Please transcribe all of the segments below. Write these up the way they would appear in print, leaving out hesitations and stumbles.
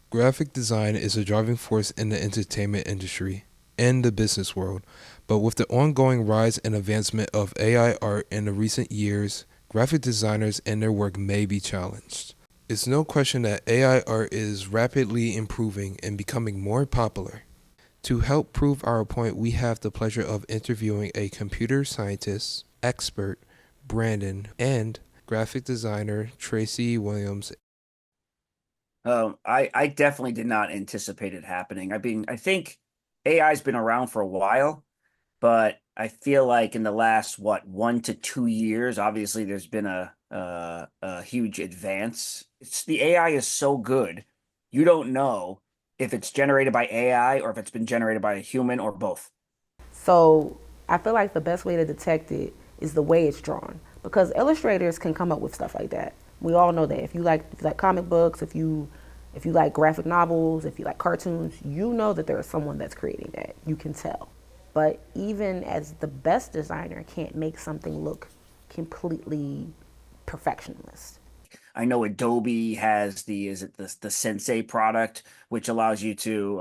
Graphic design is a driving force in the entertainment industry and the business world, but with the ongoing rise and advancement of AI art in the recent years, graphic designers and their work may be challenged. It's no question that AI art is rapidly improving and becoming more popular. To help prove our point, we have the pleasure of interviewing a computer scientist, expert, Brandon, and graphic designer, Tracy Williams. I definitely did not anticipate it happening. I think AI's been around for a while, but I feel like in the last, what, 1 to 2 years, obviously there's been a huge advance. The AI is so good, you don't know if it's generated by AI or if it's been generated by a human or both. So I feel like the best way to detect it is the way it's drawn, because illustrators can come up with stuff like that. We all know that. If you like comic books, if you like graphic novels, if you like cartoons, you know that there is someone that's creating that. You can tell. But even as the best designer can't make something look completely perfectionist. I know Adobe has the Sensei product, which allows you to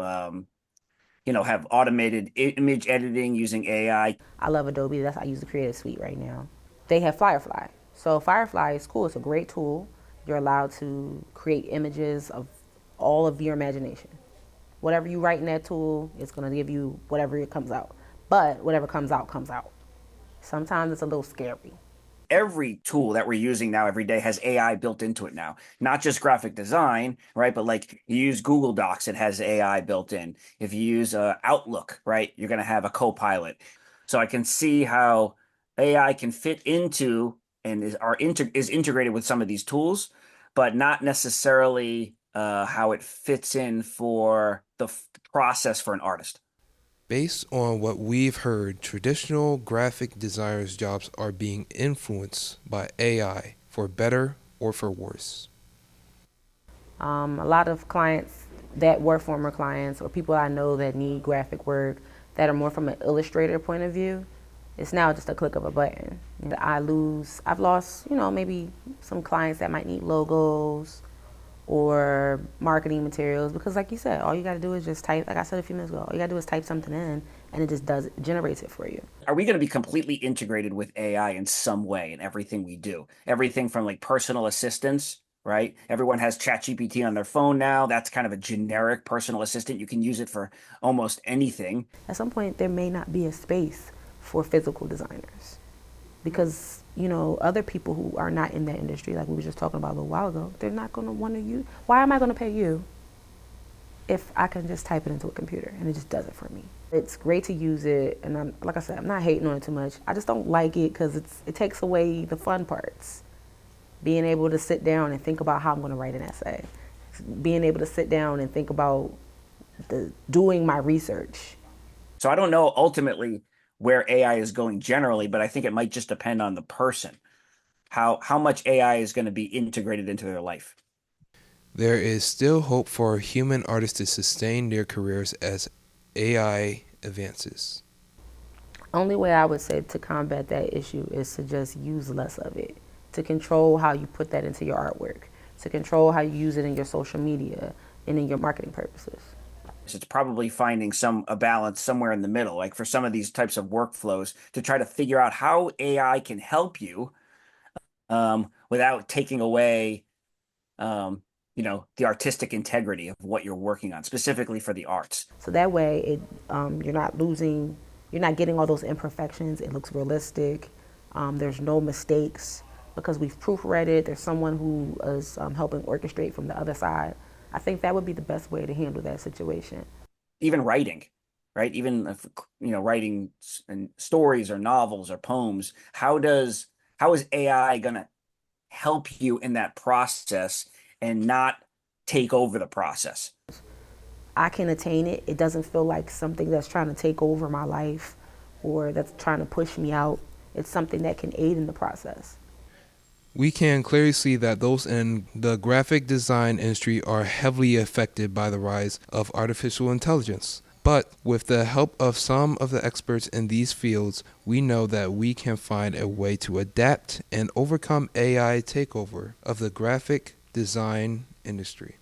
have automated image editing using AI. I love Adobe. I use the Creative Suite right now. They have Firefly. So Firefly is cool. It's a great tool. You're allowed to create images of all of your imagination. Whatever you write in that tool, it's going to give you whatever it comes out. But whatever comes out, comes out. Sometimes it's a little scary. Every tool that we're using now every day has AI built into it now. Not just graphic design, right? But like you use Google Docs, it has AI built in. If you use Outlook, right, you're going to have a co-pilot. So I can see how AI can fit into and is integrated with some of these tools, but not necessarily how it fits in for the process for an artist. Based on what we've heard, traditional graphic designers' jobs are being influenced by AI for better or for worse. A lot of clients that were former clients or people I know that need graphic work that are more from an illustrator point of view, it's now just a click of a button. I've lost, maybe some clients that might need logos or marketing materials because, like you said, all you got to do is just type, like I said a few minutes ago, all you got to do is type something in and it just generates it for you. Are we going to be completely integrated with AI in some way in everything we do? Everything from like personal assistants, right? Everyone has ChatGPT on their phone now. That's kind of a generic personal assistant. You can use it for almost anything. At some point, there may not be a space for physical designers because other people who are not in that industry, like we were just talking about a little while ago, they're not going to want to use. Why am I going to pay you if I can just type it into a computer and it just does it for me? It's great to use it, and like I said, I'm not hating on it too much. I just don't like it because it takes away the fun parts. Being able to sit down and think about how I'm going to write an essay, being able to sit down and think about doing my research. So I don't know ultimately where AI is going generally, but I think it might just depend on the person, how much AI is going to be integrated into their life. There is still hope for human artists to sustain their careers as AI advances. Only way I would say to combat that issue is to just use less of it, to control how you put that into your artwork, to control how you use it in your social media and in your marketing purposes. So it's probably finding a balance somewhere in the middle, like for some of these types of workflows, to try to figure out how AI can help you without taking away, the artistic integrity of what you're working on, specifically for the arts. So that way, you're not losing, you're not getting all those imperfections. It looks realistic. There's no mistakes because we've proofread it. There's someone who is helping orchestrate from the other side. I think that would be the best way to handle that situation. Even writing, right? Even if, writing stories or novels or poems. How is AI going to help you in that process and not take over the process? I can attain it. It doesn't feel like something that's trying to take over my life or that's trying to push me out. It's something that can aid in the process. We can clearly see that those in the graphic design industry are heavily affected by the rise of artificial intelligence. But with the help of some of the experts in these fields, we know that we can find a way to adapt and overcome AI takeover of the graphic design industry.